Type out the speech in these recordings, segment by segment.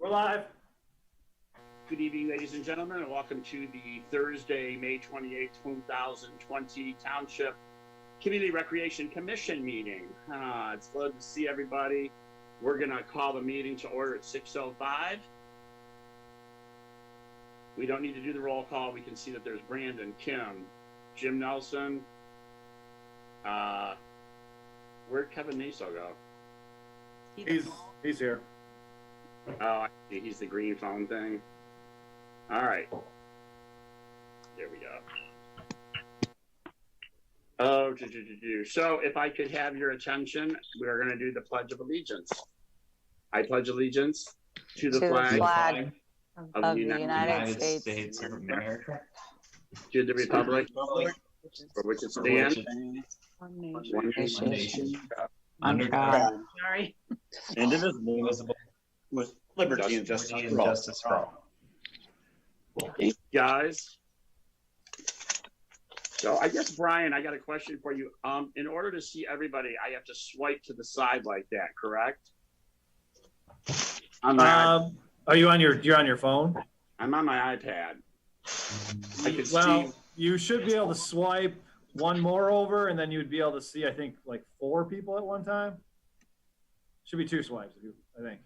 We're live. Good evening, ladies and gentlemen, and welcome to the Thursday, May 28, 2020 Township Community Recreation Commission meeting. It's good to see everybody. We're going to call the meeting to order at 6:05. We don't need to do the roll call. We can see that there's Brandon, Kim, Jim Nelson. Where'd Kevin Naso go? He's here. Oh, I see. He's the green phone thing. All right. There we go. Oh, so if I could have your attention, we're going to do the Pledge of Allegiance. I pledge allegiance to the flag of the United States of America, to the Republic for which it stands, one nation, under God, Sorry. indivisible, with liberty and justice for all. Guys. So I guess, Brian, I got a question for you. In order to see everybody, I have to swipe to the side like that, correct? Are you on your phone? I'm on my iPad. I can Well, see. you should be able to swipe one more over, and then you'd be able to see, I think, like 4 people at one time. Should be 2 swipes, I think.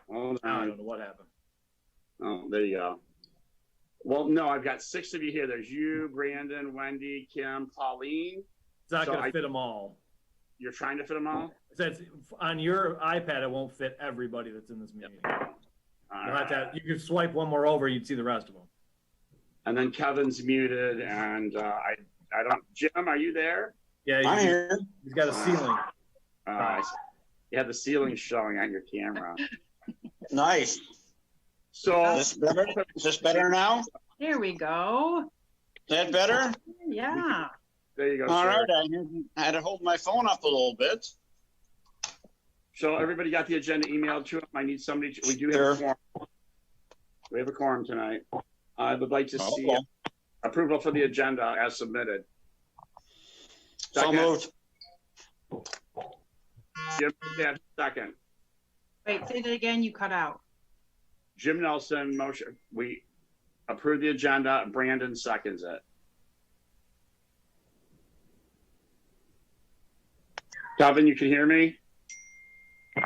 Hold I on. don't know what happened. Oh, there you go. Well, no, I've got 6 of you here. There's you, Brandon, Wendy, Kim, Pauline. It's not So going to fit them all. You're trying to fit them all? It says on your iPad, it won't fit everybody that's in this meeting. You'll have to, you can swipe one more over, you'd see the rest of them. And then Kevin's muted, and I don't. Jim, are you there? Yeah, I'm here. he's got a ceiling. You have the ceiling showing on your camera. Nice. So Is this better now? There we go. Is that better? Yeah. there you go. All sir. right. I had to hold my phone up a little bit. So everybody got the agenda emailed to them. I need somebody. We do have a quorum. We have a quorum tonight. I would like to see approval for the agenda as submitted. So Second. moved. Jim, second. Wait, say that again. You cut out. Jim Nelson, motion. We approve the agenda. Brandon seconds it. Kevin, you can hear me?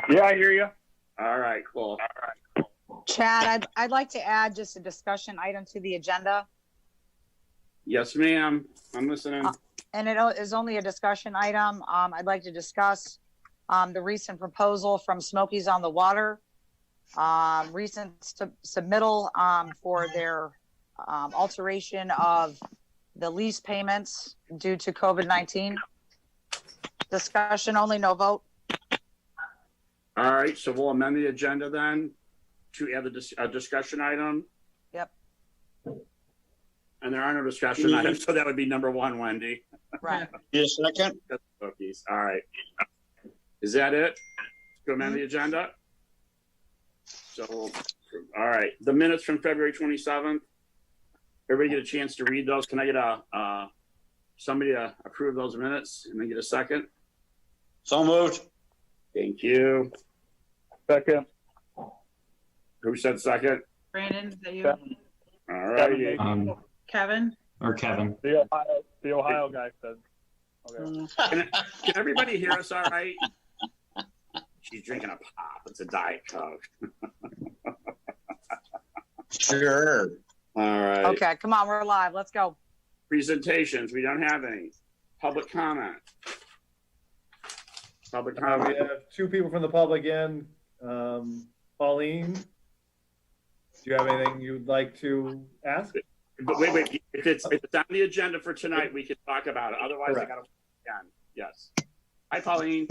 Yeah, I hear you. All right, cool. Chad, I'd like to add just a discussion item to the agenda. Yes, ma'am. I'm listening. And it is only a discussion item. I'd like to discuss the recent proposal from Smokies on the Water, recent submittal for their alteration of the lease payments due to COVID-19. Discussion only, no vote. All right, so we'll amend the agenda then to add a discussion item. Yep. And there are no discussion items, so that would be number 1, Wendy. Right. Need a second? Cookies. All right. Is that it? To amend the agenda? So, all right. The minutes from February 27th. Everybody get a chance to read those. Can I get somebody to approve those minutes and then get a second? So moved. Thank you. Second. Who said second? Brandon, is that you? Kevin. All righty. Kevin? or Kevin. The Ohio guy said. Okay. Can everybody hear us all right? She's drinking a pop. It's a Diet Coke. Sure. All right. Okay, come on, we're live. Let's go. Presentations. We don't have any. Public comment. Public We comment. have 2 people from the public in. Pauline, do you have anything you'd like to ask? But wait. If it's on the agenda for tonight, we can talk about it. Otherwise, Correct. I got to again. Yes. Hi, Pauline.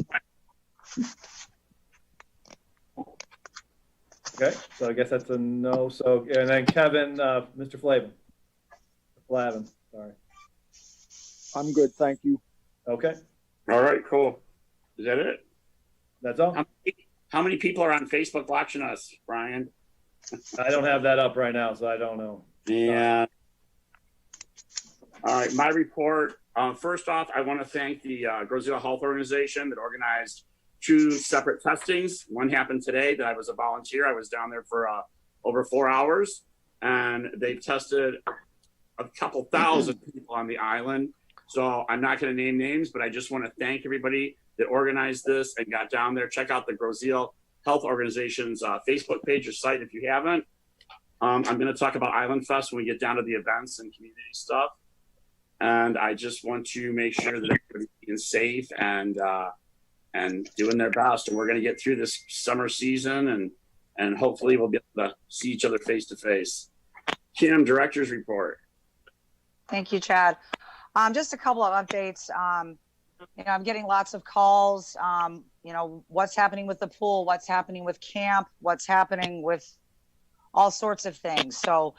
Okay, so I guess that's a no. So, and then Kevin, Mr. Flavin. Sorry. I'm good, thank you. Okay, All right. Cool. Is that it? that's all. How many people are on Facebook watching us, Brian? I don't have that up right now, so I don't know. Yeah. All right, my report. First off, I want to thank the Grosvenor Health Organization that organized 2 separate testings. One happened today that I was a volunteer. I was down there for over 4 hours, and they've tested a couple thousand people on the island. So I'm not going to name names, but I just want to thank everybody that organized this and got down there. Check out the Grosseal Health Organization's Facebook page or site if you haven't. I'm going to talk about Island Fest when we get down to the events and community stuff. And I just want to make sure that everybody's being safe and doing their best. And we're going to get through this summer season, and hopefully we'll be able to see each other face to face. Kim, Director's Report. Thank you, Chad. Just a couple of updates. I'm getting lots of calls, what's happening with the pool, what's happening with camp, what's happening with all sorts of things. So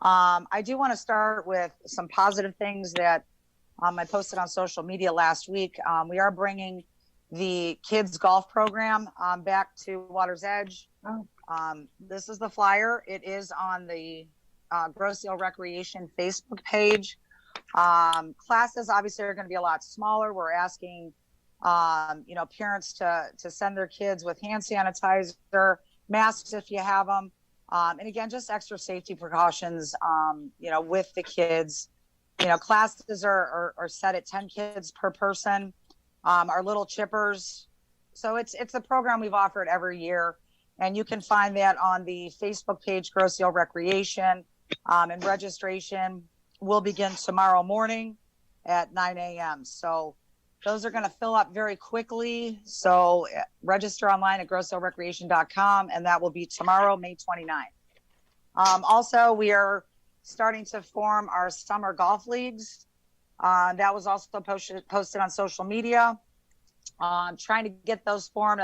I do want to start with some positive things that I posted on social media last week. We are bringing the kids golf program back to Water's Edge. This is the flyer. It is on the Grosseal Recreation Facebook page. Classes obviously are going to be a lot smaller. We're asking, parents to send their kids with hand sanitizer, masks if you have them. And again, just extra safety precautions, with the kids. Classes are set at 10 kids per person. Our little chippers. So it's a program we've offered every year. And you can find that on the Facebook page, Grosseal Recreation, and registration will begin tomorrow morning at 9 a.m. So those are going to fill up very quickly. So register online at grossealrecreation.com, and that will be tomorrow, May 29th. Also, we are starting to form our summer golf leagues. That was also posted on social media. Trying to get those formed.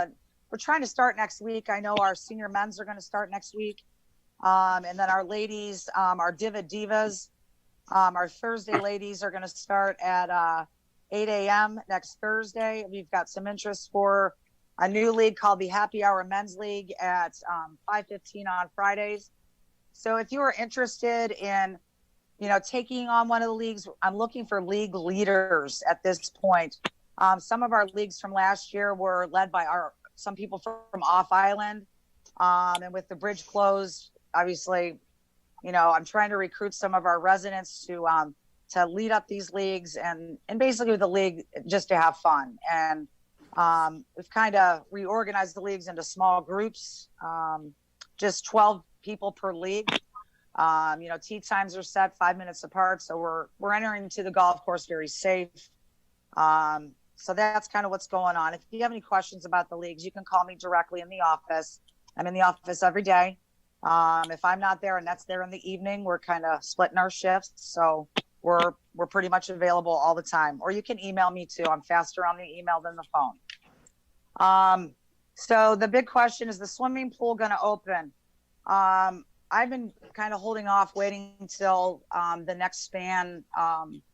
We're trying to start next week. I know our senior men's are going to start next week. And then our ladies, our Divas, our Thursday ladies are going to start at 8 a.m. next Thursday. We've got some interest for a new league called the Happy Hour Men's League at 5:15 on Fridays. So if you are interested in, taking on one of the leagues, I'm looking for league leaders at this point. Some of our leagues from last year were led by some people from off island. And with the bridge closed, obviously, I'm trying to recruit some of our residents to lead up these leagues and basically the league just to have fun. And we've kind of reorganized the leagues into small groups, just 12 people per league. Tee times are set 5 minutes apart. So we're entering into the golf course very safe. So that's kind of what's going on. If you have any questions about the leagues, you can call me directly in the office. I'm in the office every day. If I'm not there and that's there in the evening, we're kind of splitting our shifts. So we're pretty much available all the time. Or you can email me too. I'm faster on the email than the phone. So the big question is the swimming pool going to open? I've been kind of holding off, waiting until the next span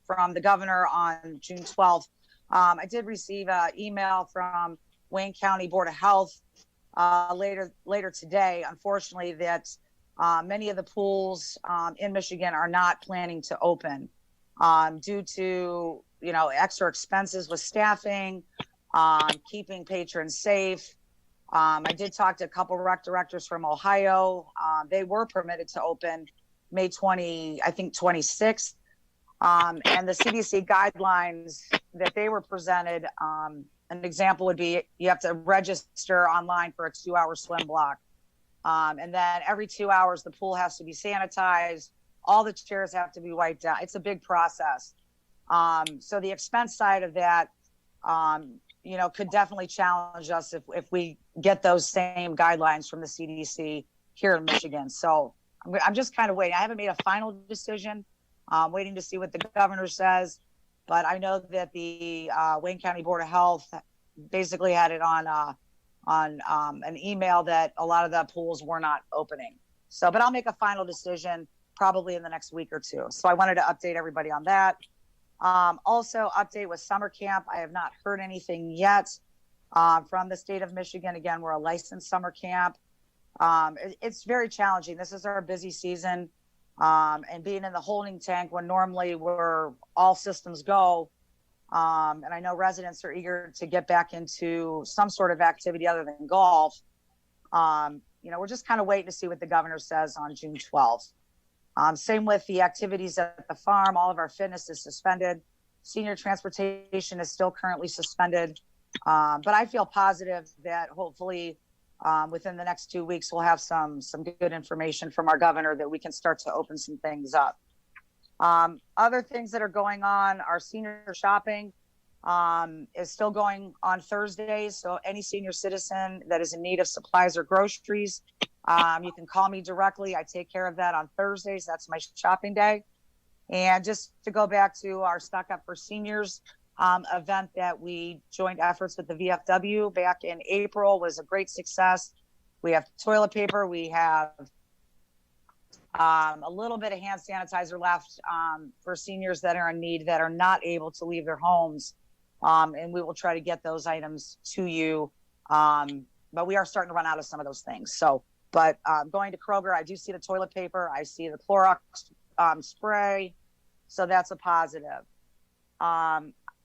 from the governor on June 12th. I did receive an email from Wayne County Board of Health later today, unfortunately, that many of the pools in Michigan are not planning to open due to, extra expenses with staffing, keeping patrons safe. I did talk to a couple of rec directors from Ohio. They were permitted to open May 26th. And the CDC guidelines that they were presented, an example would be you have to register online for a 2-hour swim block. And then every 2 hours, the pool has to be sanitized. All the chairs have to be wiped out. It's a big process. So the expense side of that, could definitely challenge us if we get those same guidelines from the CDC here in Michigan. So I'm just kind of waiting. I haven't made a final decision. Waiting to see what the governor says. But I know that the Wayne County Board of Health basically had it on an email that a lot of the pools were not opening. So, but I'll make a final decision probably in the next week or two. So I wanted to update everybody on that. Also, update with summer camp. I have not heard anything yet from the state of Michigan. Again, we're a licensed summer camp. It's very challenging. This is our busy season. And being in the holding tank when normally we're all systems go, And I know residents are eager to get back into some sort of activity other than golf. We're just kind of waiting to see what the governor says on June 12th. Same with the activities at the farm. All of our fitness is suspended. Senior transportation is still currently suspended. But I feel positive that hopefully within the next 2 weeks, we'll have some good information from our governor that we can start to open some things up. Other things that are going on, our senior shopping is still going on Thursdays. So any senior citizen that is in need of supplies or groceries, you can call me directly. I take care of that on Thursdays. That's my shopping day. And just to go back to our Stock Up for Seniors event that we joined efforts with the VFW back in April was a great success. We have toilet paper. We have a little bit of hand sanitizer left for seniors that are in need that are not able to leave their homes. And we will try to get those items to you. But we are starting to run out of some of those things. So, but going to Kroger, I do see the toilet paper. I see the Clorox spray. So that's a positive.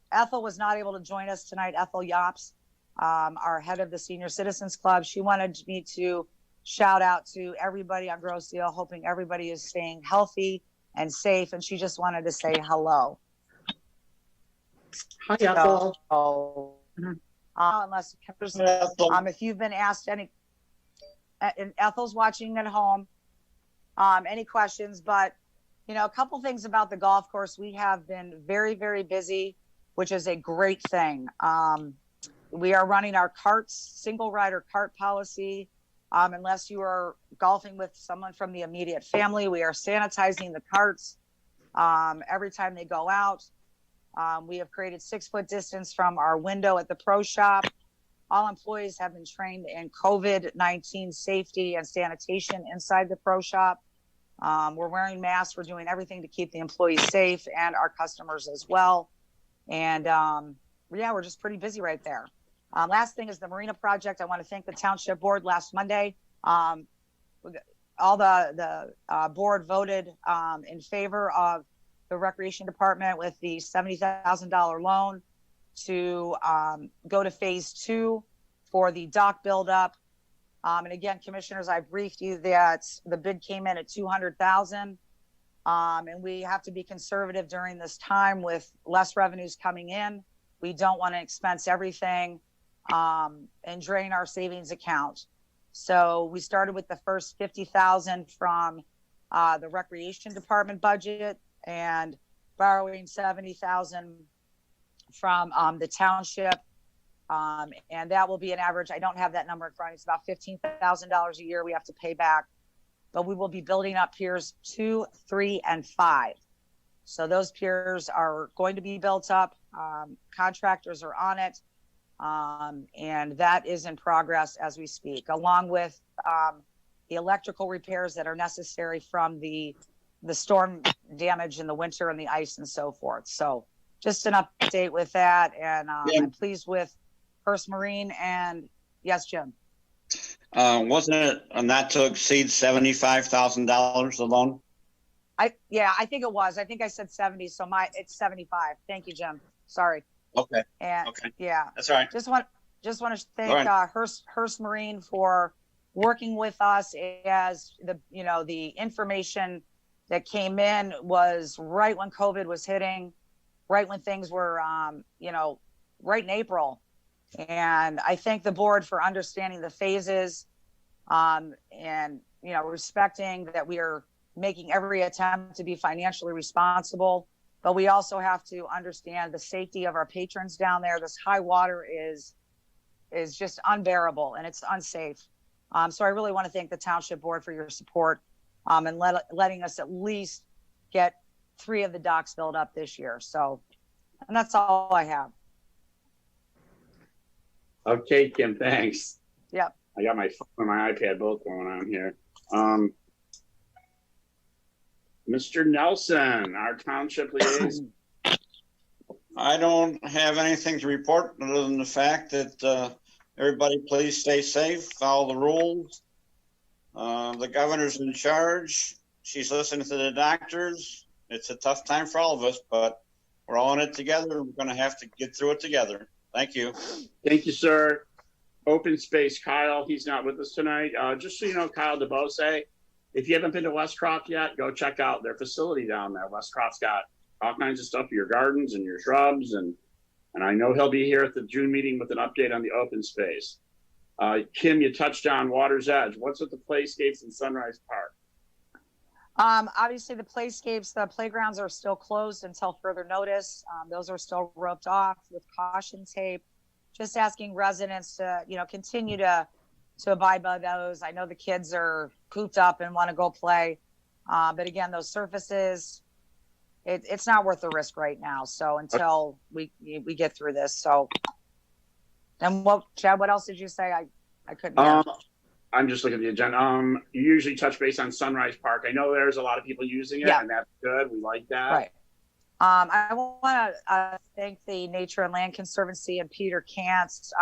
Ethel was not able to join us tonight. Ethel Yops, our head of the Senior Citizens Club. She wanted me to shout out to everybody on Grosse Ile, hoping everybody is staying healthy and safe. And she just wanted to say hello. Hi, Ethel. Unless if you've been asked any, and Ethel's watching at home, any questions, but a couple things about the golf course. We have been very, very busy, which is a great thing. We are running our carts, single rider cart policy. Unless you are golfing with someone from the immediate family, we are sanitizing the carts every time they go out. We have created 6-foot distance from our window at the pro shop. All employees have been trained in COVID-19 safety and sanitation inside the pro shop. We're wearing masks. We're doing everything to keep the employees safe and our customers as well. And we're just pretty busy right there. Last thing is the Marina Project. I want to thank the Township Board last Monday. All the board voted in favor of the Recreation Department with the $70,000 loan to go to phase 2 for the dock buildup. And again, commissioners, I briefed you that the bid came in at $200,000. And we have to be conservative during this time with less revenues coming in. We don't want to expense everything and drain our savings account. So we started with the first $50,000 from the Recreation Department budget and borrowing $70,000 from the Township. And that will be an average. I don't have that number in front. It's about $15,000 a year we have to pay back. But we will be building up piers 2, 3, and 5. So those piers are going to be built up. Contractors are on it. And that is in progress as we speak, along with the electrical repairs that are necessary from the storm damage in the winter and the ice and so forth. So just an update with that. And I'm pleased with First Marine. And yes, Jim. Wasn't it not to exceed $75,000 alone? I think it was. I think I said 70. So it's 75. Thank you, Jim. Sorry. Okay. And okay. Yeah, that's all right. Just want to thank Hearst Marine for working with us as the information that came in was right when COVID was hitting, right when things were, right in April. And I thank the board for understanding the phases and, respecting that we are making every attempt to be financially responsible. But we also have to understand the safety of our patrons down there. This high water is just unbearable and it's unsafe. So I really want to thank the Township Board for your support and letting us at least get 3 of the docks filled up this year. So, and that's all I have. Okay, Kim, thanks. Yep. I got my phone and my iPad both going on here. Mr. Nelson, our township liaison. I don't have anything to report other than the fact that everybody please stay safe, follow the rules. The governor's in charge. She's listening to the doctors. It's a tough time for all of us, but We're all in it together. We're going to have to get through it together. Thank you. Thank you, sir. Open Space, Kyle. He's not with us tonight. Just so you know, Kyle Beausset, if you haven't been to Westcroft yet, go check out their facility down there. Westcroft's got all kinds of stuff for your gardens and your shrubs, and I know he'll be here at the June meeting with an update on the open space. Kim, you touched on Water's Edge. What's with the Playscapes in Sunrise Park? Obviously the playscapes, the playgrounds are still closed until further notice. Those are still roped off with caution tape. Just asking residents to, continue to abide by those. I know the kids are cooped up and want to go play. But again, those surfaces, it's not worth the risk right now. So until we get through this. So, and Chad, what else did you say? I couldn't hear. I'm just looking at the agenda. You usually touch base on Sunrise Park. I know there's a lot of people using it, and that's good. We like that. Right. I want to thank the Nature and Land Conservancy and Peter Kantz,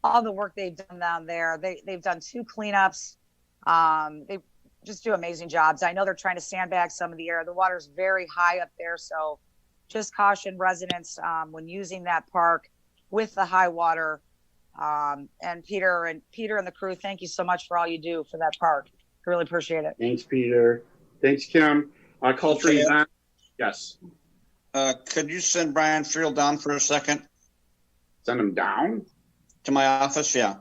all the work they've done down there. They've done 2 cleanups. They just do amazing jobs. I know they're trying to sandbag some of the air. The water's very high up there, so just caution residents when using that park with the high water. And Peter and the crew, thank you so much for all you do for that park. Really appreciate it. Thanks, Peter. Thanks, Kim. Culture event. Yes. Could you send Brian Field down for a second? Send him down? To my office, yeah.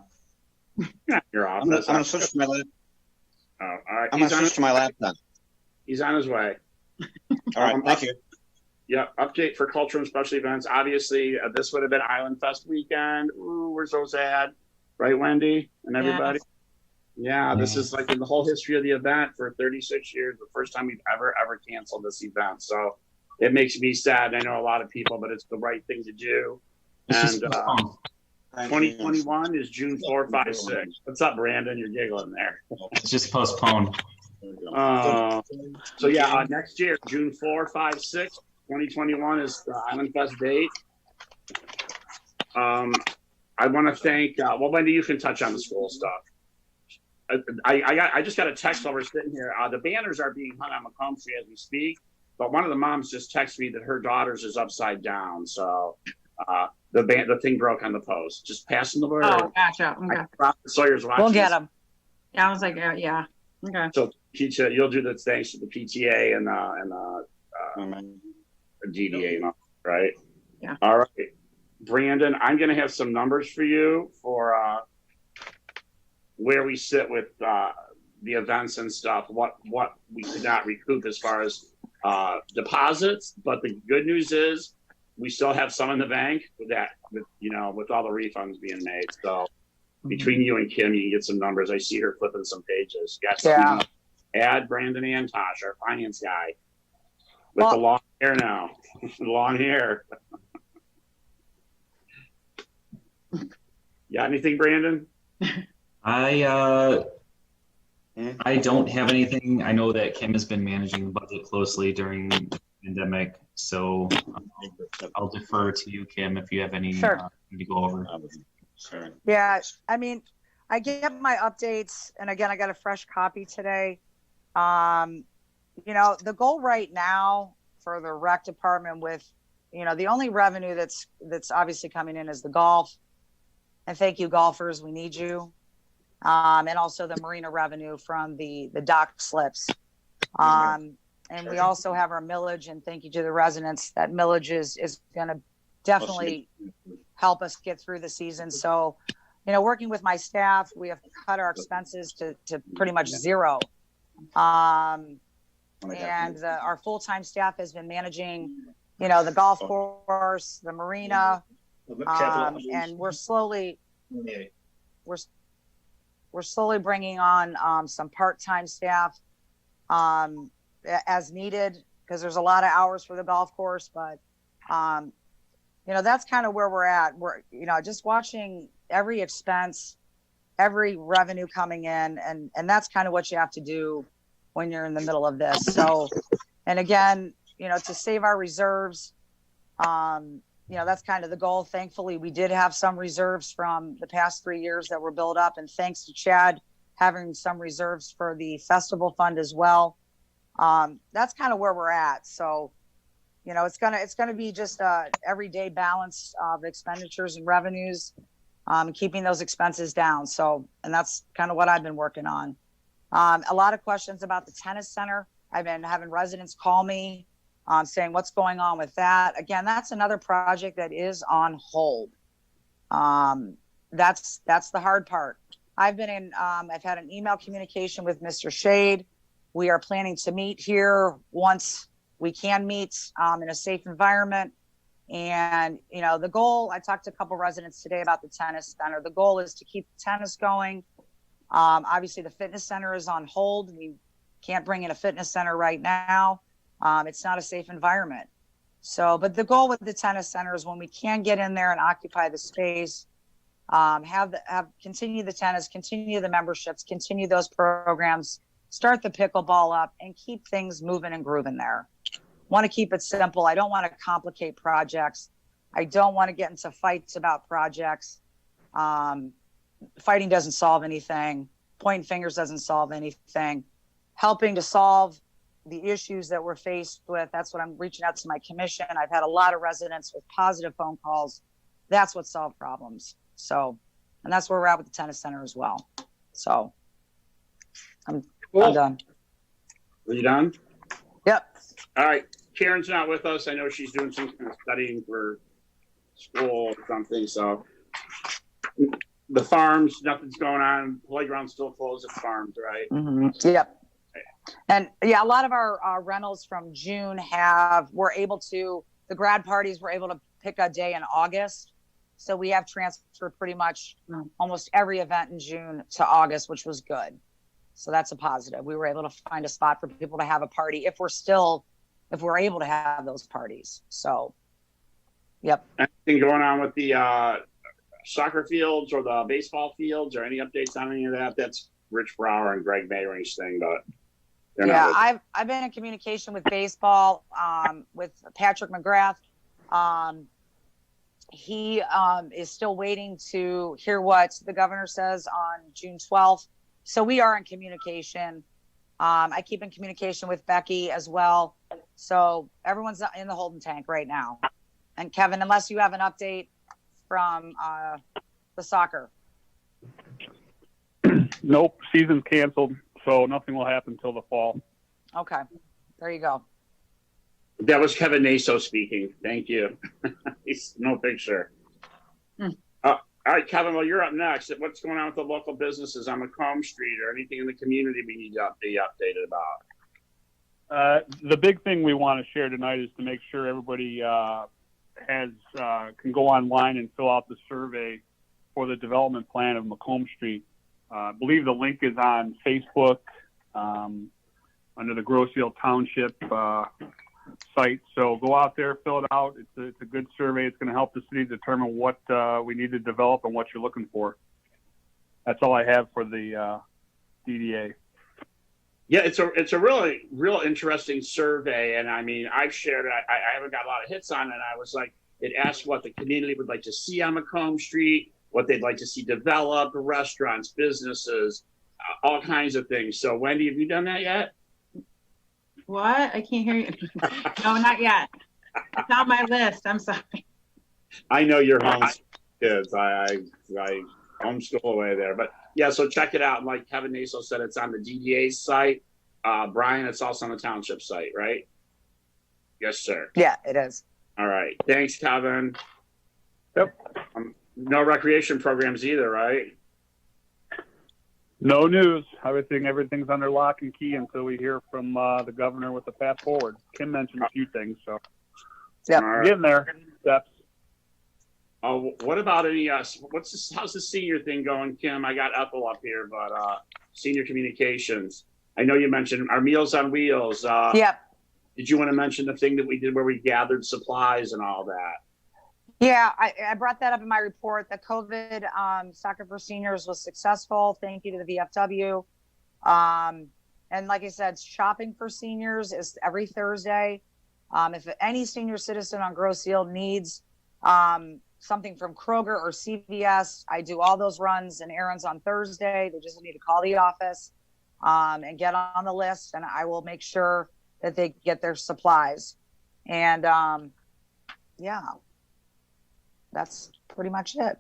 Yeah, your office. I'm going to switch to my laptop. Oh, all right. I'm going to switch to my laptop. He's on his way. All right, thank you. Yeah, update for cultural and special events. Obviously, this would have been Island Fest weekend. Ooh, we're so sad. Right, Wendy and everybody? Yeah, this is like in the whole history of the event for 36 years, the first time we've ever canceled this event. So it makes me sad. I know a lot of people, but it's the right thing to do. And 2021 is June 4, 5, 6. What's up, Brandon? You're giggling there. It's just postponed. So yeah, next year, June 4, 5, 6, 2021 is the Island Fest date. I want to thank, Wendy, you can touch on the school stuff. I just got a text while we're sitting here. The banners are being hung on Macomb Street as we speak, but one of the moms just texted me that her daughter's is upside down. So the thing broke on the post. Just passing the word. Oh, gotcha. Okay. Sawyer's watching. We'll get them. Yeah, I was like, yeah. Okay. So you'll do the thanks to the PTA and DDA, right? Yeah. All right, Brandon, I'm going to have some numbers for you for where we sit with the events and stuff. What we could not recoup as far as deposits, but the good news is we still have some in the bank with all the refunds being made. So between you and Kim, you can get some numbers. I see her flipping some pages. Yeah. Add Brandon Antosh, our finance guy, with the long hair now. Long hair. Got anything, Brandon? I don't have anything. I know that Kim has been managing the budget closely during the pandemic, so I'll defer to you, Kim, if you have any to go over. Sure. Yeah, I mean, I get my updates, and again, I got a fresh copy today. The goal right now for the rec department with, the only revenue that's obviously coming in is the golf. And thank you, golfers. We need you. And also the marina revenue from the dock slips. And we also have our millage, and thank you to the residents. That millage is going to definitely help us get through the season. So, working with my staff, we have cut our expenses to pretty much zero. And our full-time staff has been managing, the golf course, the marina, and we're slowly bringing on some part-time staff as needed, because there's a lot of hours for the golf course. But that's kind of where we're at. We're just watching every expense, every revenue coming in, and that's kind of what you have to do when you're in the middle of this. So, and again, to save our reserves, that's kind of the goal. Thankfully, we did have some reserves from the past 3 years that were built up, and thanks to Chad having some reserves for the festival fund as well. That's kind of where we're at. So, it's gonna be just a everyday balance of expenditures and revenues, keeping those expenses down. So, and that's kind of what I've been working on. A lot of questions about the tennis center. I've been having residents call me, saying what's going on with that. Again, that's another project that is on hold. That's the hard part. I've had an email communication with Mr. Shade. We are planning to meet here once we can meet in a safe environment. And, the goal, I talked to a couple residents today about the tennis center. The goal is to keep tennis going. Obviously, the fitness center is on hold. We can't bring in a fitness center right now. It's not a safe environment. So, but the goal with the tennis center is when we can get in there and occupy the space, continue the tennis, continue the memberships, continue those programs, start the pickleball up, and keep things moving and grooving there. Want to keep it simple. I don't want to complicate projects. I don't want to get into fights about projects. Fighting doesn't solve anything. Pointing fingers doesn't solve anything. Helping to solve the issues that we're faced with. That's what I'm reaching out to my commission. I've had a lot of residents with positive phone calls. That's what solved problems. So, and that's where we're at with the tennis center as well. So I'm done. Are you done? Yep. All right. Karen's not with us. I know she's doing some kind of studying for school or something. So the farms, nothing's going on. Playground's still closed at farms, right? Mm-hmm. Yep. And yeah, a lot of our rentals from June the grad parties were able to pick a day in August. So we have transferred pretty much almost every event in June to August, which was good. So that's a positive. We were able to find a spot for people to have a party if we're able to have those parties. So, yep. Anything going on with the soccer fields or the baseball fields, or any updates on any of that? That's Rich Brower and Greg Meyring's thing, but yeah, I've been in communication with baseball, with Patrick McGrath. He is still waiting to hear what the governor says on June 12th. So we are in communication. I keep in communication with Becky as well. So everyone's in the holding tank right now. And Kevin, unless you have an update from the soccer. Nope, season's canceled, so nothing will happen until the fall. Okay, there you go. That was Kevin Naso speaking. Thank you. He's no picture. All right, Kevin, well, you're up next. What's going on with the local businesses on Macomb Street, or anything in the community we need to be updated about? The big thing we want to share tonight is to make sure everybody can go online and fill out the survey for the development plan of Macomb Street. I believe the link is on Facebook under the Groseal Township site. So go out there, fill it out. It's a good survey. It's going to help the city determine what we need to develop and what you're looking for. That's all I have for the DDA. Yeah, it's a real interesting survey, and I mean, I've shared it. I haven't got a lot of hits on it. I was like, it asked what the community would like to see on Macomb Street, what they'd like to see developed, restaurants, businesses, all kinds of things. So, Wendy, have you done that yet? What? I can't hear you. No, not yet. It's on my list. I'm sorry. I know you're homeschool kids. I homeschool away there, but yeah. So check it out. Like Kevin Naso said, it's on the DDA's site. Brian, it's also on the township site, right? Yes, sir. Yeah, it is. All right. Thanks, Kevin. Yep. No recreation programs either, right? No news. Everything's under lock and key until we hear from the governor with the path forward. Kim mentioned a few things, so yeah, right. Getting there. Steps. What about any? How's the senior thing going, Kim? I got Ethel up here, but senior communications. I know you mentioned our Meals on Wheels. Yep. Did you want to mention the thing that we did where we gathered supplies and all that? Yeah, I brought that up in my report. The COVID Soccer for Seniors was successful. Thank you to the VFW. And like I said, shopping for seniors is every Thursday. If any senior citizen on Groseal needs something from Kroger or CVS, I do all those runs and errands on Thursday. They just need to call the office and get on the list, and I will make sure that they get their supplies. And yeah, that's pretty much it.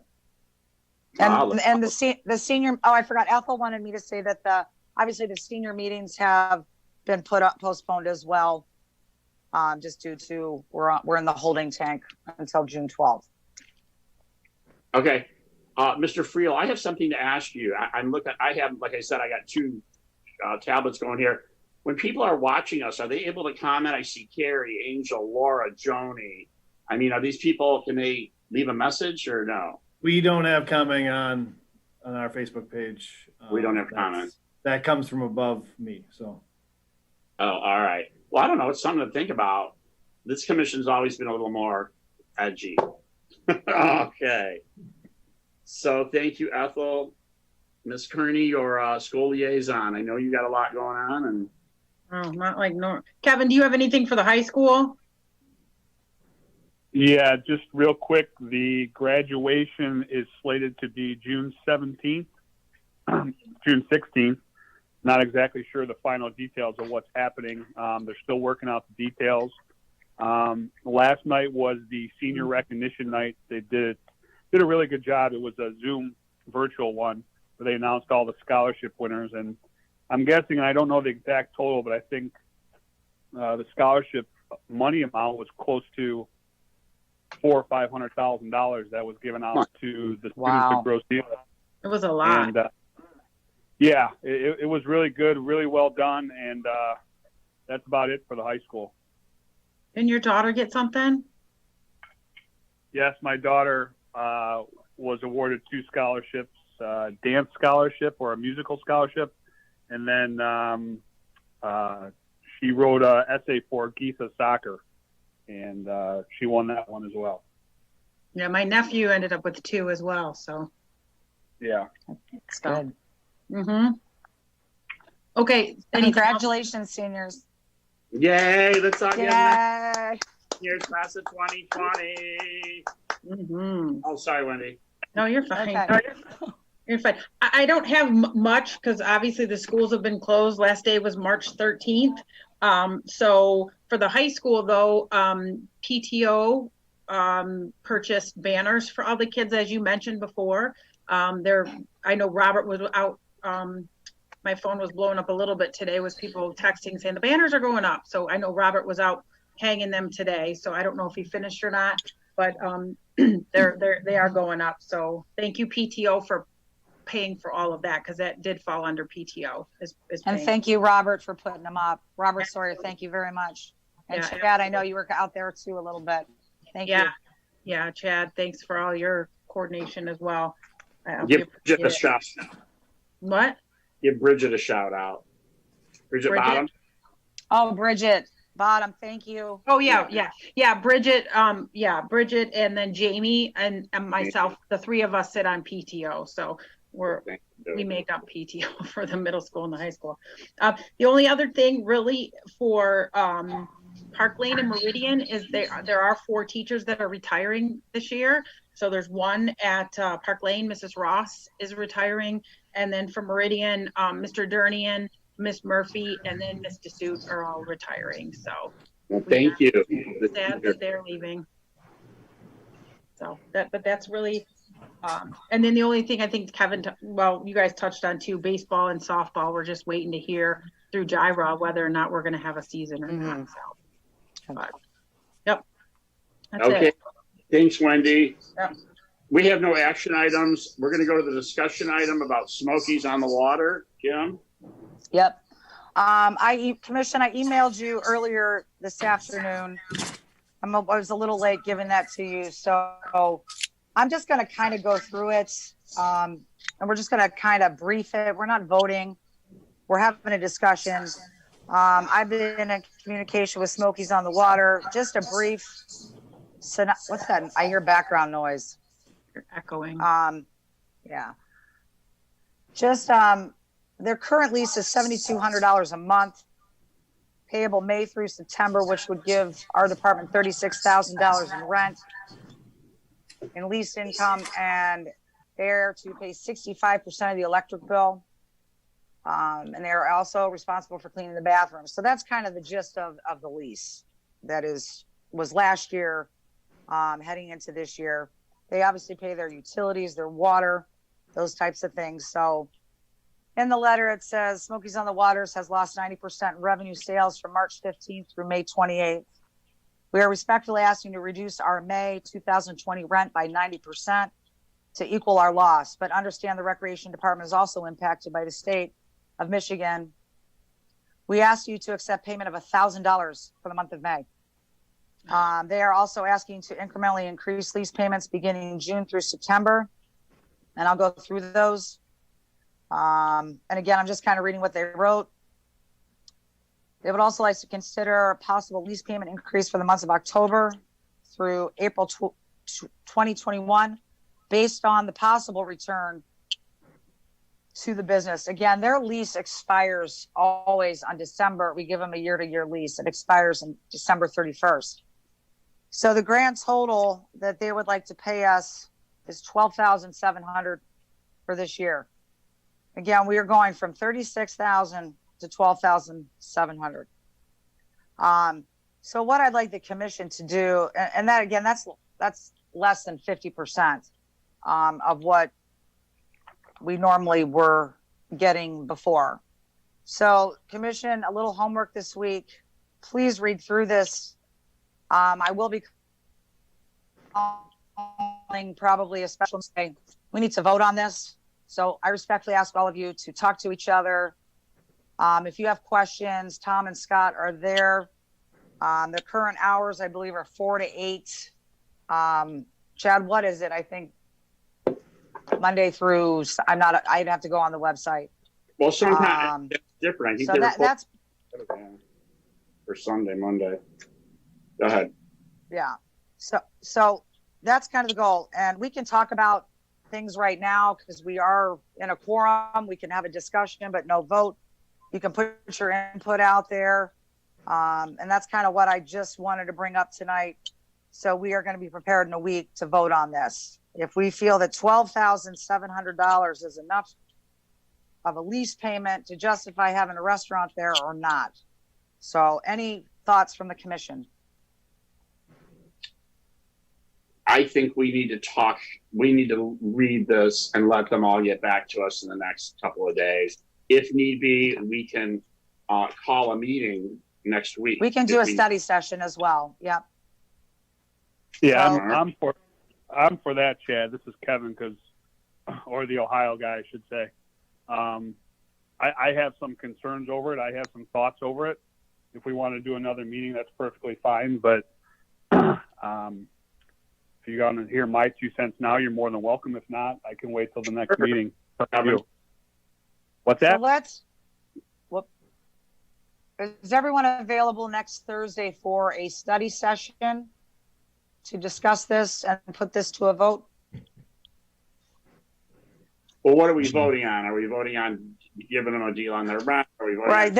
Wow. And the senior, oh, I forgot, Ethel wanted me to say that obviously the senior meetings have been postponed as well, just due to we're in the holding tank until June 12th. Okay. Mr. Friel, I have something to ask you. I'm looking, I have, like I said, I got two tablets going here. When people are watching us, are they able to comment? I see Carrie, Angel, Laura, Joni. I mean, are these people, can they leave a message or no? We don't have commenting on our Facebook page. We don't have comments. That comes from above me, so. Oh, all right. Well, I don't know. It's something to think about. This commission's always been a little more edgy. Okay. So thank you, Ethel. Miss Kearney, your school liaison. I know you got a lot going on. And Oh, not like no. Kevin, do you have anything for the high school? Yeah, just real quick, the graduation is slated to be June 17th, June 16th. Not exactly sure the final details of what's happening. They're still working out the details. Last night was the senior recognition night. They did a really good job. It was a Zoom virtual one where they announced all the scholarship winners. And I'm guessing, I don't know the exact total, but I think the scholarship money amount was close to $400,000 or $500,000 that was given out to the students at Gross Deal. It was a lot. And, yeah, it was really good, really well done, and that's about it for the high school. Didn't your daughter get something? Yes, my daughter was awarded 2 scholarships, dance scholarship or a musical scholarship, and then she wrote an essay for Geetha Soccer, and she won that one as well. Yeah, my nephew ended up with 2 as well, so. Yeah. It's good. Mm-hmm. Okay. Congratulations, seniors. yay, let's all get Yay. seniors class of 2020. Mm-hmm. Oh, sorry, Wendy. No, you're fine. Okay. You're fine. I don't have much because obviously the schools have been closed. Last day was March 13th. So for the high school though, PTO purchased banners for all the kids, as you mentioned before. I know Robert was out. My phone was blowing up a little bit today with people texting saying the banners are going up. So I know Robert was out hanging them today. So I don't know if he finished or not, but they are going up. So thank you PTO for paying for all of that, because that did fall under PTO. And thank you, Robert, for putting them up. Robert Sawyer, thank you very much. And Yeah, Chad, I know you were out there too a little bit. Thank you. Yeah, Chad, thanks for all your coordination as well. Give Bridget a shout. What? Give Bridget a shout out. Bridget Bottom. Oh, Bridget Bottom, thank you. Oh yeah. Bridget, Bridget, and then Jamie and myself. The 3 of us sit on PTO, so we make up PTO for the middle school and the high school. The only other thing really for Park Lane and Meridian is there are 4 teachers that are retiring this year. So there's one at Park Lane, Mrs. Ross is retiring, and then for Meridian, Mr. Durnian, Miss Murphy, and then Miss DeSuit are all retiring. So thank you. Sad that they're leaving. So but that's really, and then the only thing I think Kevin, you guys touched on too, baseball and softball. We're just waiting to hear through JIRA whether or not we're going to have a season or not. So, but, yep. That's okay. it. Thanks, Wendy. Yep. We have no action items. We're going to go to the discussion item about Smokies on the Water. Kim? Yep. Commission, I emailed you earlier this afternoon. I was a little late giving that to you. So I'm just going to kind of go through it. And we're just going to kind of brief it. We're not voting. We're having a discussion. I've been in communication with Smokies on the Water. Just a brief. So what's that? I hear background noise. You're echoing. Yeah. Just, their current lease is $7,200 a month, payable May through September, which would give our department $36,000 in rent in lease income, and they're to pay 65% of the electric bill. And they're also responsible for cleaning the bathrooms. So that's kind of the gist of the lease that is was last year, heading into this year. They obviously pay their utilities, their water, those types of things. So in the letter, it says Smokies on the Waters has lost 90% in revenue sales from March 15th through May 28th. We are respectfully asking to reduce our May 2020 rent by 90% to equal our loss, but understand the Recreation Department is also impacted by the state of Michigan. We ask you to accept payment of $1,000 for the month of May. They are also asking to incrementally increase lease payments beginning June through September, and I'll go through those. And again, I'm just kind of reading what they wrote. They would also like to consider a possible lease payment increase for the months of October through April 2021, based on the possible return to the business. Again, their lease expires always on December. We give them a year-to-year lease. It expires on December 31st. So the grand total that they would like to pay us is $12,700 for this year. Again, we are going from $36,000 to $12,700. So what I'd like the commission to do, and that again, that's less than 50% of what we normally were getting before. So commission, a little homework this week. Please read through this. I will be calling probably a special meeting. We need to vote on this. So I respectfully ask all of you to talk to each other. If you have questions, Tom and Scott are there. The current hours, I believe, are 4 to 8. Chad, what is it? I think Monday through, I'd have to go on the website. Well, sometimes it's different. I think so that's for Sunday, Monday. Go ahead. Yeah. So that's kind of the goal. And we can talk about things right now because we are in a quorum. We can have a discussion, but no vote. You can put your input out there. And that's kind of what I just wanted to bring up tonight. So we are going to be prepared in a week to vote on this. If we feel that $12,700 is enough of a lease payment to justify having a restaurant there or not. So any thoughts from the commission? I think we need to talk. We need to read this and let them all get back to us in the next couple of days. If need be, we can call a meeting next week. We can do a study session as well. Yep. Yeah, I'm for that, Chad. This is Kevin, or the Ohio guy, I should say. I have some concerns over it. I have some thoughts over it. If we want to do another meeting, that's perfectly fine. But if you're going to hear my 2 cents now, you're more than welcome. If not, I can wait till the next meeting. What's that? So is everyone available next Thursday for a study session to discuss this and put this to a vote? Well, what are we voting on? Are we voting on giving them a deal on their rent? Are we voting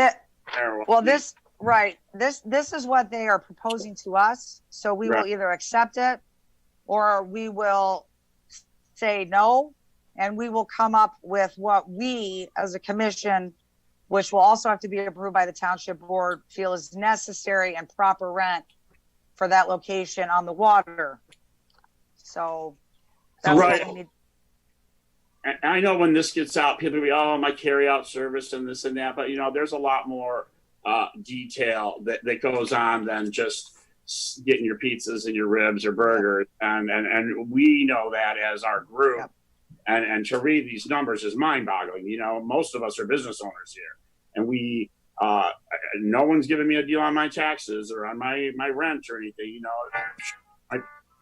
This is what they are proposing to us. So we will either accept it or we will say no, and we will come up with what we as a commission, which will also have to be approved by the township board, feel is necessary and proper rent for that location on the water. So that's what we need. I know when this gets out, people will be, oh, my carry out service and this and that, but there's a lot more detail that goes on than just getting your pizzas and your ribs or burgers. And we know that as our group. Yep. And to read these numbers is mind boggling. Most of us are business owners here, and we, no one's giving me a deal on my taxes or on my rent or anything,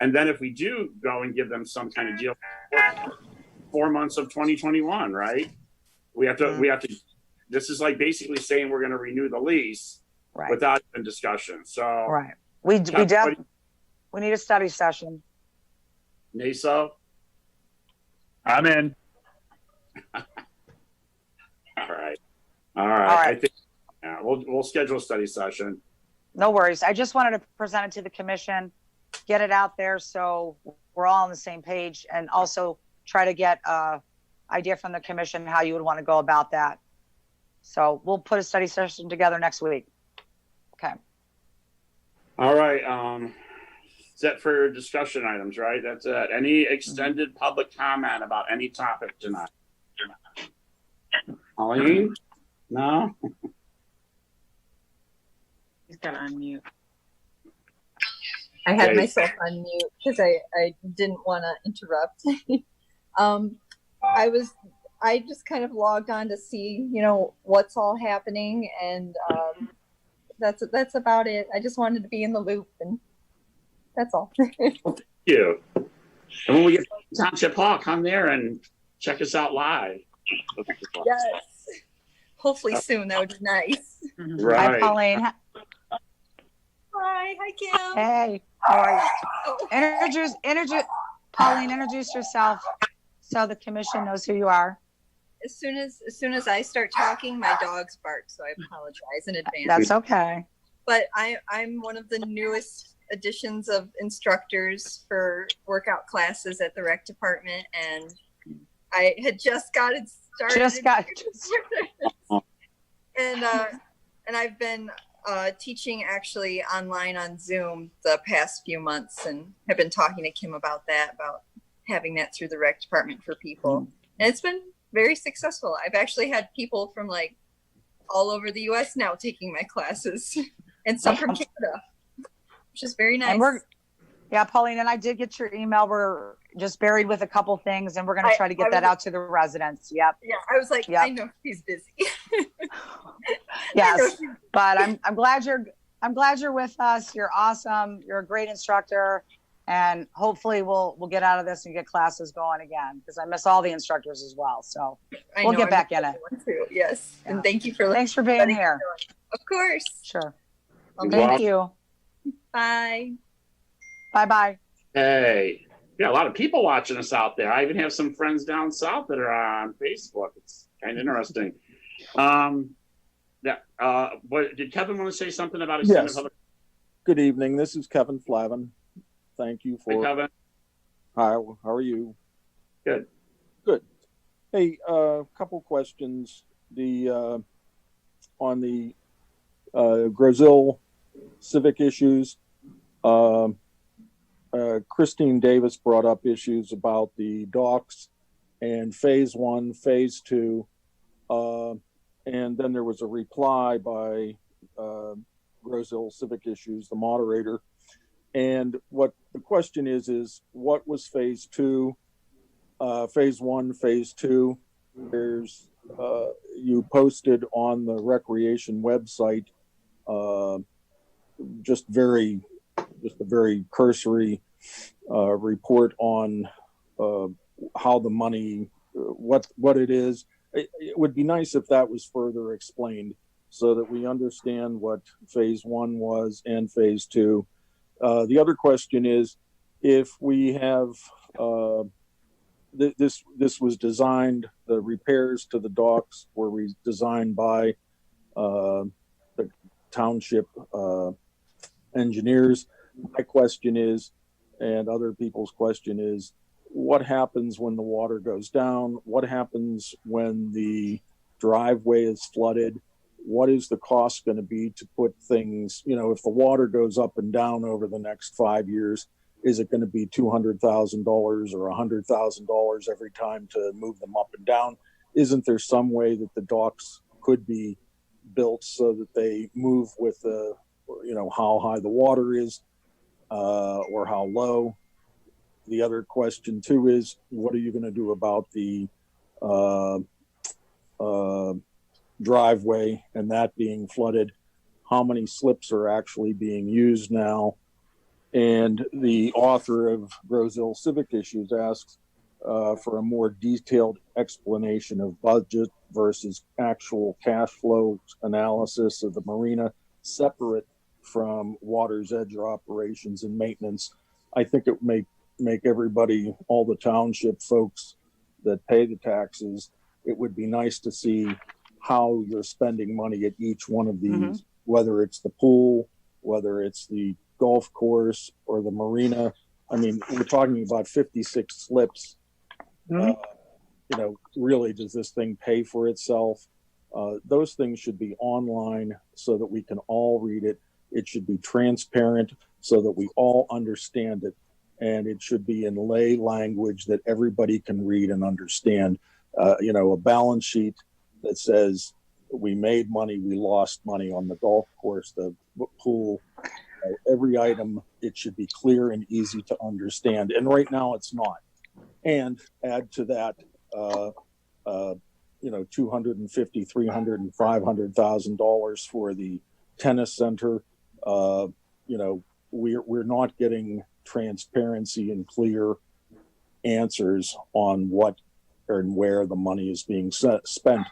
and then if we do go and give them some kind of deal, 4 months of 2021, right? We have to, this is like basically saying we're going to renew the lease without even discussion. So, we need a study session. Naso? I'm in. All right. I think we'll schedule a study session. No worries. I just wanted to present it to the commission, get it out there so we're all on the same page, and also try to get an idea from the commission how you would want to go about that. So we'll put a study session together next week. Okay. All right. Set for discussion items, right? That's it. Any extended public comment about any topic tonight? Colleen? No? He's got to unmute. I had Okay. myself on mute because I didn't want to interrupt. I just kind of logged on to see, what's all happening, and that's about it. I just wanted to be in the loop, and that's all. Thank you. And when we get to Township Hall, come there and check us out live. Yes. Hopefully soon. That would be nice. Hi, Right. Pauline. Hi, Kim. Hey, how are you? Oh. Pauline, introduce yourself so the commission knows who you are. As soon as I start talking, my dogs bark, so I apologize in advance. That's okay. But I'm one of the newest additions of instructors for workout classes at the rec department, and I had just got it started. And I've been teaching actually online on Zoom the past few months, and have been talking to Kim about having that through the rec department for people. And it's been very successful. I've actually had people from like all over the US now taking my classes, and some from Canada, which is very nice. And Pauline, and I did get your email. We're just buried with a couple things, and we're going to try to get that out to the residents. Yep. Yeah, I was like, Yep. I know he's busy. Yes, but I'm glad you're with us. You're awesome. You're a great instructor, and hopefully we'll get out of this and get classes going again, because I miss all the instructors as well. So we'll get back in it. Too. Yes, Yeah. And thanks for being here. Of course. Sure. Okay. Thank you. Bye. Bye. Hey. Yeah, a lot of people watching us out there. I even have some friends down south that are on Facebook. It's kind of interesting. What did Kevin want to say something about extended Yes. public? Good evening. This is Kevin Flavin. Thank you Hey, for. Kevin. Hi. How are you? Good. Good. Hey, couple questions. On the Brazil civic issues. Christine Davis brought up issues about the docks and phase 1, phase 2. And then there was a reply by Brazil Civic Issues, the moderator. And what the question is what was phase 2, phase 1, phase 2? There's, you posted on the recreation website, just a very cursory report on how the money, what it is. It would be nice if that was further explained so that we understand what phase 1 was and phase 2. The other question is, if we have this was designed, the repairs to the docks were designed by the township engineers. My question is, and other people's question is, what happens when the water goes down? What happens when the driveway is flooded? What is the cost going to be to put things, if the water goes up and down over the next 5 years, is it going to be $200,000 or $100,000 every time to move them up and down? Isn't there some way that the docks could be built so that they move with how high the water is or how low? The other question too is, what are you going to do about the driveway and that being flooded? How many slips are actually being used now? And the author of Brazil Civic Issues asks for a more detailed explanation of budget versus actual cash flow analysis of the marina, separate from water's edge operations and maintenance. I think it may make everybody, all the township folks that pay the taxes, it would be nice to see how you're spending money at each one of these, whether it's the pool, whether it's the golf course or the marina. I mean, we're talking about 56 slips. Really, does this thing pay for itself? Those things should be online so that we can all read it. It should be transparent so that we all understand it. And it should be in lay language that everybody can read and understand. A balance sheet that says we made money, we lost money on the golf course, the pool, every item, it should be clear and easy to understand. And right now it's not. And add to that, $250,000, $300,000, and $500,000 for the tennis center. We're not getting transparency and clear answers on what and where the money is being spent.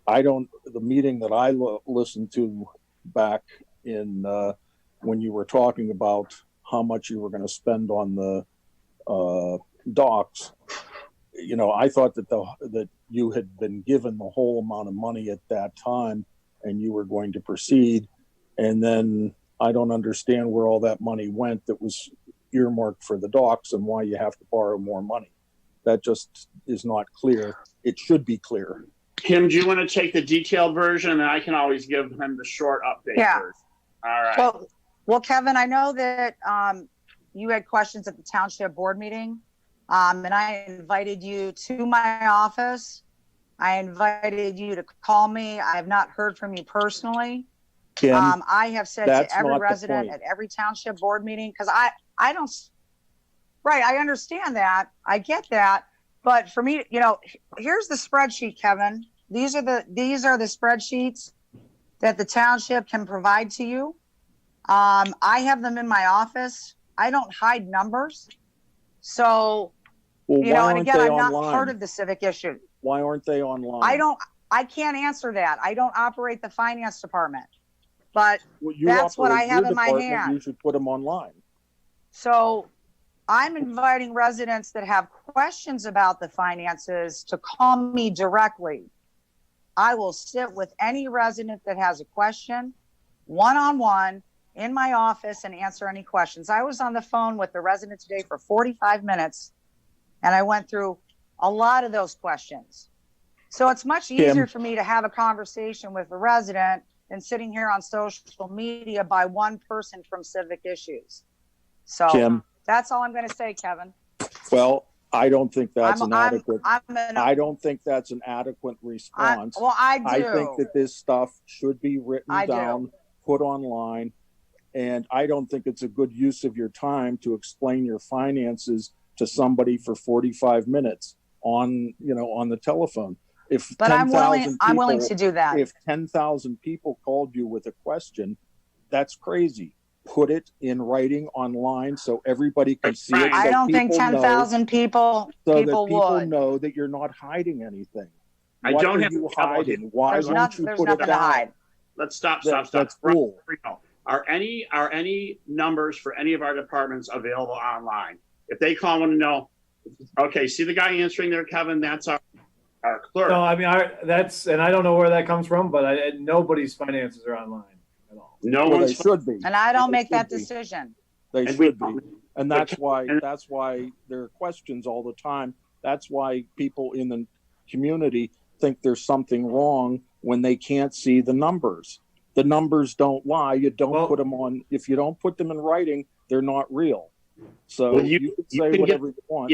The meeting that I listened to back in when you were talking about how much you were going to spend on the docks, I thought that you had been given the whole amount of money at that time and you were going to proceed. And then I don't understand where all that money went that was earmarked for the docks and why you have to borrow more money. That just is not clear. It should be clear. Kim, do you want to take the detailed version, and I can always give him the short update version? All right. Well, Kevin, I know that you had questions at the township board meeting, and I invited you to my office. I invited you to call me. I have not heard from you personally. Kim, I have said to every resident at every township board meeting, because I don't. Right, I understand that. I get that. But for me, here's the spreadsheet, Kevin. These are the spreadsheets that the township can provide to you. I have them in my office. I don't hide numbers. So, and again, I'm not part of the civic issue. Why aren't they online? I can't answer that. I don't operate the finance department. But that's what I have in my hand. You should put them online. So I'm inviting residents that have questions about the finances to call me directly. I will sit with any resident that has a question one-on-one in my office and answer any questions. I was on the phone with the resident today for 45 minutes and I went through a lot of those questions. So it's much easier for me to have a conversation with a resident than sitting here on social media by one person from civic issues. So Kim, that's all I'm going to say, Kevin. Well, I don't think that's I don't think that's an adequate response. I do. I think that this stuff should be written down, put online, and I don't think it's a good use of your time to explain your finances to somebody for 45 minutes on the telephone. I'm willing to do that. If 10,000 people called you with a question, that's crazy. Put it in writing online so everybody can see it. I don't think 10,000 people would know that you're not hiding anything. I what don't are have you hiding? Why there's don't you put it down? To hide. Let's stop. That's cool. Are any numbers for any of our departments available online? If they call, want to know. Okay, see the guy answering there, Kevin. That's our clerk. No, I mean and I don't know where that comes from, but nobody's finances are online at all. No one should be, and I don't make that decision. They should be, and that's why there are questions all the time. That's why people in the community think there's something wrong when they can't see the numbers. The numbers don't lie. You don't put them on. If you don't put them in writing, they're not real. So you can say whatever you want.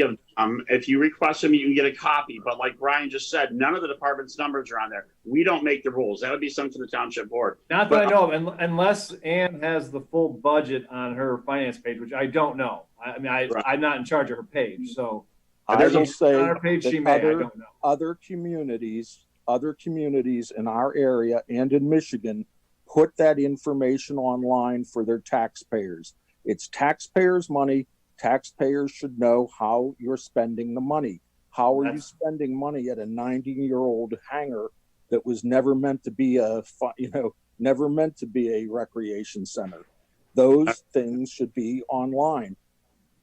If you request them, you can get a copy. But like Brian just said, none of the department's numbers are on there. We don't make the rules. That would be something to the township board. Not that I know of, unless Ann has the full budget on her finance page, which I don't know. I'm not in charge of her page, so I will say on her page she may. I don't know. Other communities in our area and in Michigan put that information online for their taxpayers. It's taxpayers' money. Taxpayers should know how you're spending the money. How are you spending money at a 90-year-old hangar that was never meant to be never meant to be a recreation center? Those things should be online.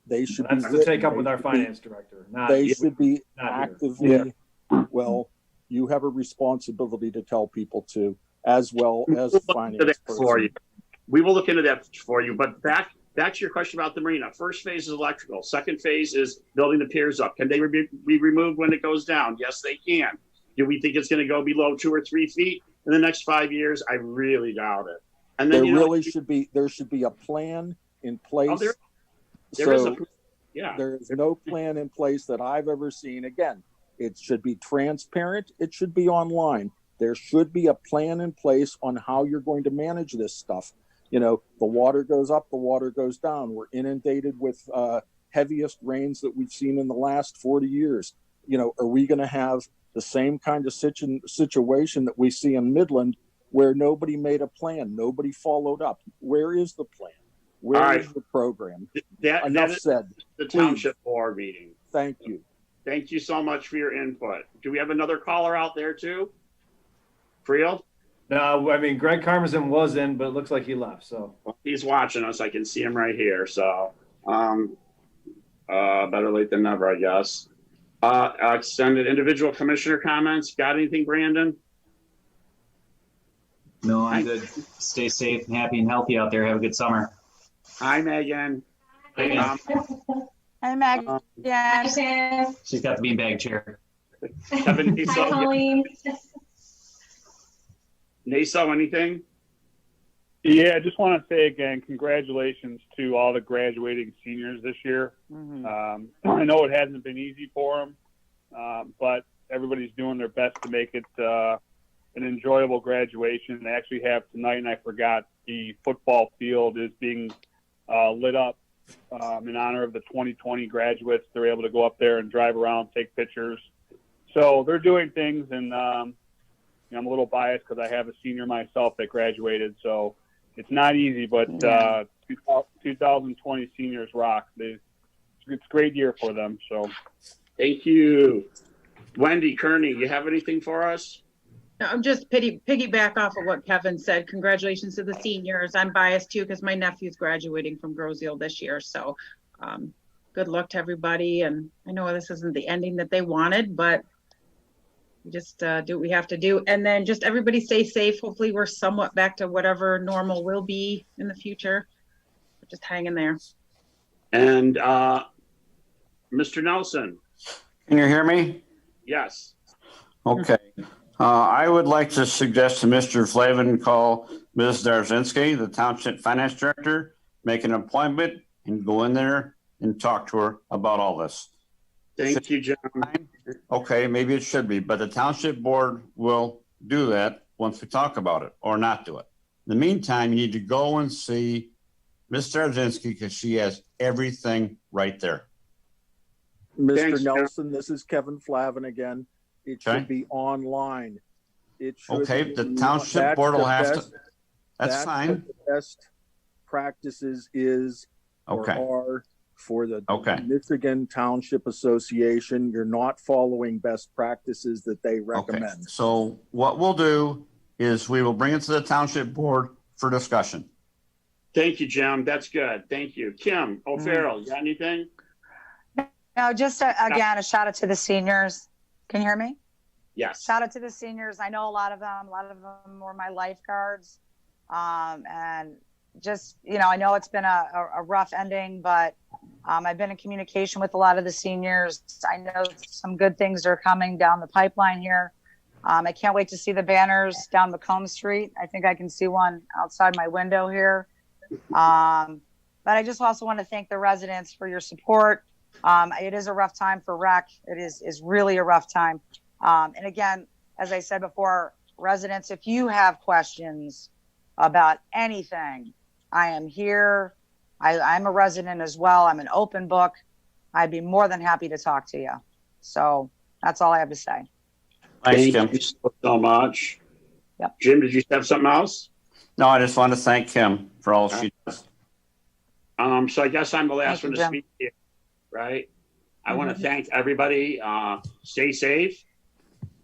They should be to take up with our finance director. They should be actively. Well, you have a responsibility to tell people to, as well as the finance person. We will look into that for you. But back to your question about the marina. First phase is electrical. Second phase is building the piers up. Can they be removed when it goes down? Yes, they can. Do we think it's going to go below 2 or 3 feet in the next 5 years? I really doubt it. And then, there should be a plan in place. Oh, there So is yeah. there is no plan in place that I've ever seen. Again, it should be transparent. It should be online. There should be a plan in place on how you're going to manage this stuff. You know, the water goes up, the water goes down. We're inundated with heaviest rains that we've seen in the last 40 years. You know, are we going to have the same kind of situation that we see in Midland where nobody made a plan, nobody followed up? Where is the plan? Where is the program? Enough said. The Township Board meeting. Thank you. Thank you so much for your input. Do we have another caller out there too? Friel? No, I mean, Greg Karmazin was in, but it looks like he left, so. Well, he's watching us. I can see him right here, so better late than never, I guess. Extended individual commissioner comments. Got anything, Brandon? No, I'm good. Stay safe and happy and healthy out there. Have a good summer. Hi, Megan. Hi, Megan. She's got the beanbag chair. Kevin, Naso, anything? Yeah, I just want to say again, congratulations to all the graduating seniors this year. I know it hasn't been easy for them, but everybody's doing their best to make it an enjoyable graduation. They actually have tonight, and I forgot, the football field is being lit up in honor of the 2020 graduates. They're able to go up there and drive around, take pictures. So they're doing things, and I'm a little biased because I have a senior myself that graduated, so it's not easy, but 2020 seniors rock. It's a great year for them. So, thank you. Wendy, Kearney, you have anything for us? No, I'm just piggyback off of what Kevin said. Congratulations to the seniors. I'm biased too because my nephew's graduating from Groseal this year. So good luck to everybody. And I know this isn't the ending that they wanted, but we just do what we have to do. And then just everybody stay safe. Hopefully we're somewhat back to whatever normal will be in the future. Just hang in there. And Mr. Nelson. Can you hear me? Yes. Okay. I would like to suggest to Mr. Flavin call Ms. Darzinski, the Township Finance Director, make an appointment and go in there and talk to her about all this. Thank you, John. Okay, maybe it should be, but the Township Board will do that once we talk about it or not do it. In the meantime, you need to go and see Ms. Darzinski because she has everything right there. Mr. Thanks, Nelson, this is Kevin Flavin again. It should be online. It should okay, the Township Board will have to. That's fine. The best practices is or are for the Michigan Township Association. You're not following best practices that they recommend. Okay. So what we'll do is we will bring it to the Township Board for discussion. Thank you, Jim. That's good. Thank you. Kim O'Farrell, you got anything? No, just again, a shout out to the seniors. Can you hear me? Yes. Shout out to the seniors. I know a lot of them were my lifeguards. And just, I know it's been a rough ending, but I've been in communication with a lot of the seniors. I know some good things are coming down the pipeline here. I can't wait to see the banners down Macomb Street. I think I can see one outside my window here. But I just also want to thank the residents for your support. It is a rough time for rec. It is really a rough time. And again, as I said before, residents, if you have questions about anything, I am here. I'm a resident as well. I'm an open book. I'd be more than happy to talk to you. So that's all I have to say. Thanks, Kim. Thank you so much. Yep. Jim, did you have something else? No, I just want to thank Kim for all she does. So I guess I'm the last one to Jim. speak here, right? I want to thank everybody. Stay safe.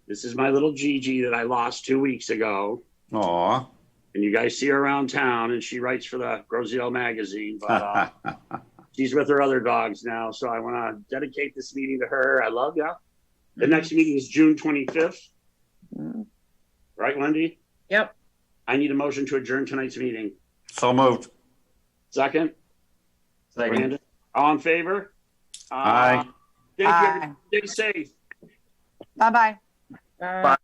This is my little Gigi that I lost 2 weeks ago. Aw. And you guys see her around town, and she writes for the Groseal magazine. But she's with her other dogs now, so I want to dedicate this meeting to her. I love you. The next meeting is June 25th. Right, Wendy? Yep. I need a motion to adjourn tonight's meeting. So moved. Second? Brandon? All in favor? Aye. Thank you. Stay safe. Bye-bye. Bye.